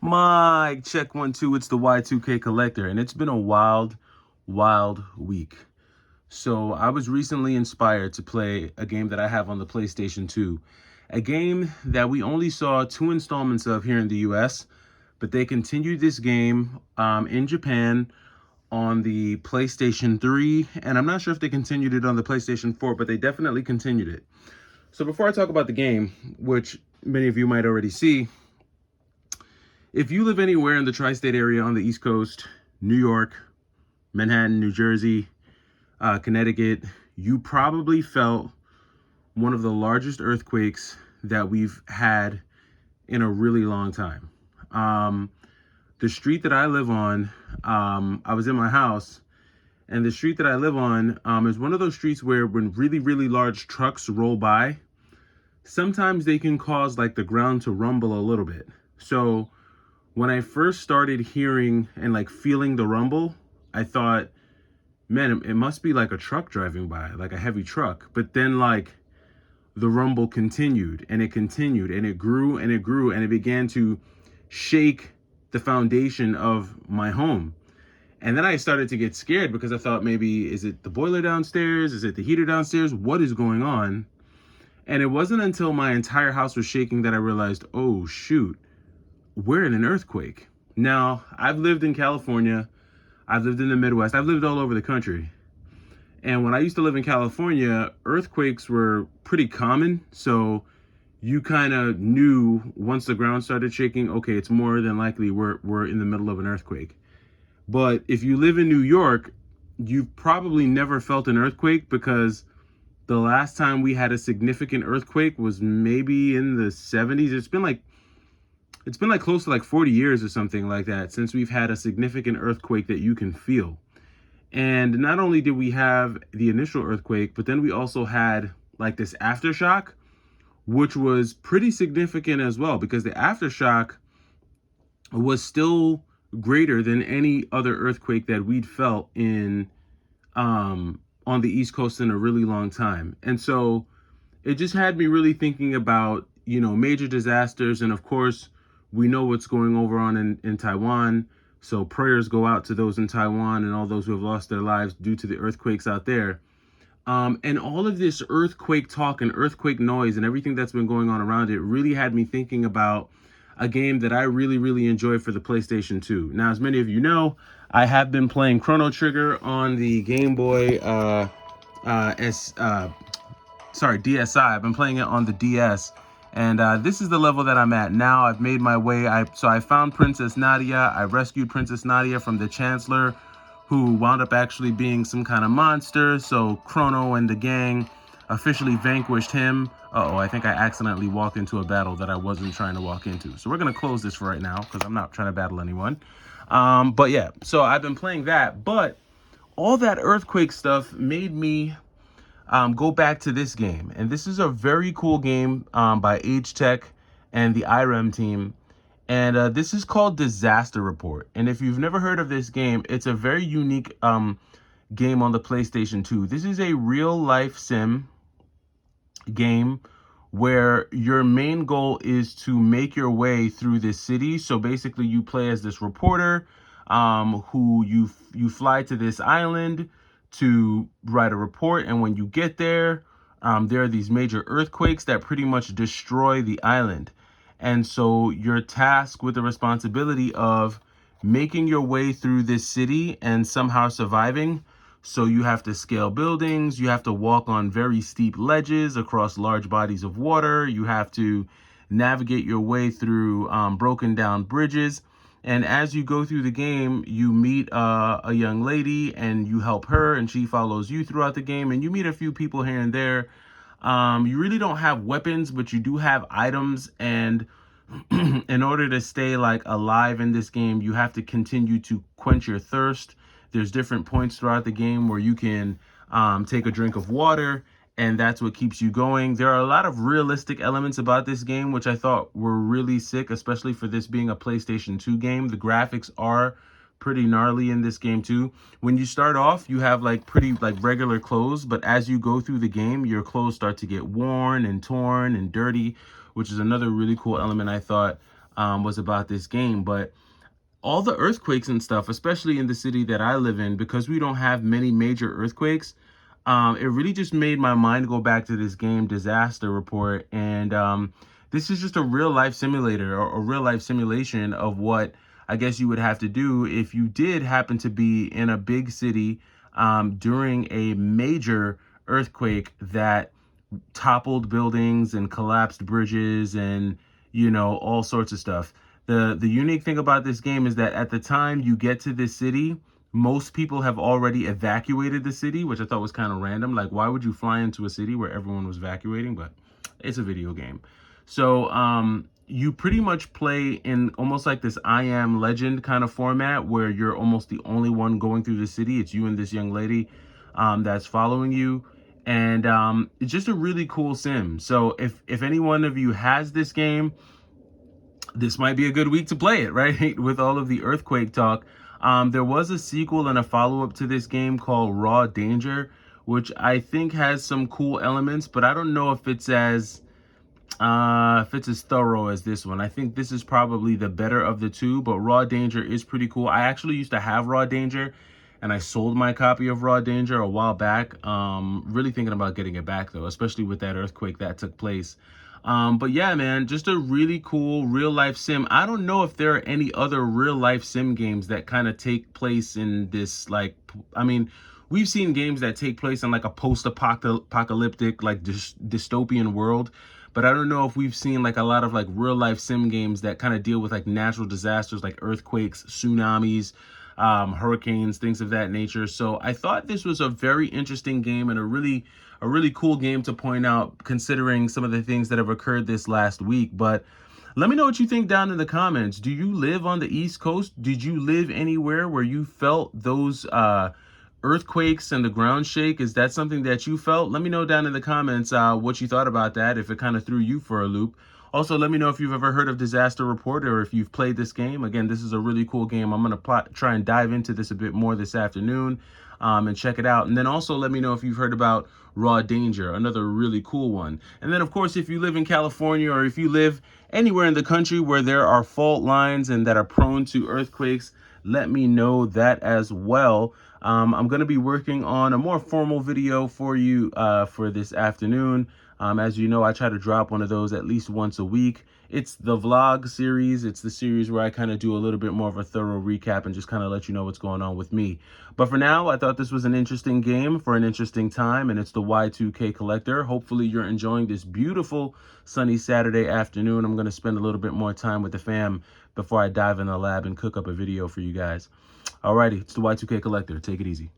Mike, check 1 2. It's the Y2K Collector, and it's been a wild, wild week. So I was recently inspired to play a game that I have on the PlayStation 2, a game that we only saw 2 installments of here in the US, but they continued this game in Japan on the PlayStation 3, and I'm not sure if they continued it on the PlayStation 4, but they definitely continued it. So before I talk about the game, which many of you might already see, if you live anywhere in the tri-state area on the East Coast, New York, Manhattan, New Jersey, Connecticut, you probably felt one of the largest earthquakes that we've had in a really long time. The street that I live on, I was in my house, and the street that I live on is one of those streets where when really, really large trucks roll by, sometimes they can cause like the ground to rumble a little bit. So when I first started hearing and like feeling the rumble, I thought, man, it must be like a truck driving by, like a heavy truck. But then like the rumble continued and it continued and it grew and it grew and it began to shake the foundation of my home. And then I started to get scared because I thought, maybe, is it the boiler downstairs? Is it the heater downstairs? What is going on? And it wasn't until my entire house was shaking that I realized, oh shoot, we're in an earthquake. Now, I've lived in California, I've lived in the Midwest, I've lived all over the country. And when I used to live in California, earthquakes were pretty common. So you kind of knew once the ground started shaking, okay, it's more than likely we're in the middle of an earthquake. But if you live in New York, you've probably never felt an earthquake, because the last time we had a significant earthquake was maybe in the 70s. It's been like close to like 40 years or something like that since we've had a significant earthquake that you can feel. And not only did we have the initial earthquake, but then we also had like this aftershock, which was pretty significant as well, because the aftershock was still greater than any other earthquake that we'd felt in on the East Coast in a really long time. And so it just had me really thinking about, major disasters. And of course, we know what's going over on in Taiwan. So prayers go out to those in Taiwan and all those who have lost their lives due to the earthquakes out there. And all of this earthquake talk and earthquake noise and everything that's been going on around it really had me thinking about a game that I really, really enjoy for the PlayStation 2. Now, as many of you know, I have been playing Chrono Trigger on the Game Boy DSi. I've been playing it on the DS, and this is the level that I'm at now. I've made my way. I found Princess Nadia. I rescued Princess Nadia from the Chancellor, who wound up actually being some kind of monster. So Chrono and the gang officially vanquished him. Uh-oh, I think I accidentally walked into a battle that I wasn't trying to walk into. So we're going to close this for right now because I'm not trying to battle anyone. But yeah, so I've been playing that. But all that earthquake stuff made me go back to this game. And this is a very cool game by Agetec and the IREM team. And this is called Disaster Report. And if you've never heard of this game, it's a very unique game on the PlayStation 2. This is a real life sim game where your main goal is to make your way through this city. So basically you play as this reporter who you fly to this island to write a report. And when you get there, there are these major earthquakes that pretty much destroy the island. And so you're tasked with the responsibility of making your way through this city and somehow surviving. So you have to scale buildings, you have to walk on very steep ledges across large bodies of water, you have to navigate your way through broken down bridges. And as you go through the game, you meet a young lady and you help her, and she follows you throughout the game, and you meet a few people here and there. You really don't have weapons, but you do have items, and in order to stay like alive in this game, you have to continue to quench your thirst. There's different points throughout the game where you can take a drink of water, and that's what keeps you going. There are a lot of realistic elements about this game, which I thought were really sick, especially for this being a PlayStation 2 game. The graphics are pretty gnarly in this game too. When you start off, you have like pretty like regular clothes, but as you go through the game, your clothes start to get worn and torn and dirty, which is another really cool element I thought. was about this game. But all the earthquakes and stuff, especially in the city that I live in, because we don't have many major earthquakes, it really just made my mind go back to this game, Disaster Report. And this is just a real life simulator, or a real life simulation of what I guess you would have to do if you did happen to be in a big city during a major earthquake that toppled buildings and collapsed bridges and, you know, all sorts of stuff. The unique thing about this game is that at the time you get to this city, most people have already evacuated the city, which I thought was kind of random. Like, why would you fly into a city where everyone was evacuating? But it's a video game. So you pretty much play in almost like this I Am Legend kind of format where you're almost the only one going through the city. It's you and this young lady that's following you. And it's just a really cool sim. So if any one of you has this game, this might be a good week to play it, right? With all of the earthquake talk. There was a sequel and a follow-up to this game called Raw Danger, which I think has some cool elements, but I don't know if it's as thorough as this one. I think this is probably the better of the two, but Raw Danger is pretty cool. I actually used to have Raw Danger, and I sold my copy of Raw Danger a while back. Really thinking about getting it back though, especially with that earthquake that took place. But yeah, man, just a really cool real life sim. I don't know if there are any other real life sim games that kind of take place in this, like, I mean, we've seen games that take place in like a post-apocalyptic, like dystopian world. But I don't know if we've seen like a lot of like real life sim games that kind of deal with like natural disasters like earthquakes, tsunamis, hurricanes, things of that nature. So I thought this was a very interesting game and a really cool game to point out, considering some of the things that have occurred this last week. But let me know what you think down in the comments. Do you live on the East Coast? Did you live anywhere where you felt those earthquakes and the ground shake? Is that something that you felt? Let me know down in the comments what you thought about that, if it kind of threw you for a loop. Also, let me know if you've ever heard of Disaster Report or if you've played this game. Again, this is a really cool game. I'm going to try and dive into this a bit more this afternoon and check it out. And then also let me know if you've heard about Raw Danger, another really cool one. And then, of course, if you live in California or if you live anywhere in the country where there are fault lines and that are prone to earthquakes, let me know that as well. I'm going to be working on a more formal video for you for this afternoon. As you know, I try to drop one of those at least once a week. It's the vlog series. It's the series where I kind of do a little bit more of a thorough recap and just kind of let you know what's going on with me. But for now, I thought this was an interesting game for an interesting time, and it's the Y2K Collector. Hopefully you're enjoying this beautiful sunny Saturday afternoon. I'm going to spend a little bit more time with the fam before I dive in the lab and cook up a video for you guys. Alrighty, it's the Y2K Collector. Take it easy.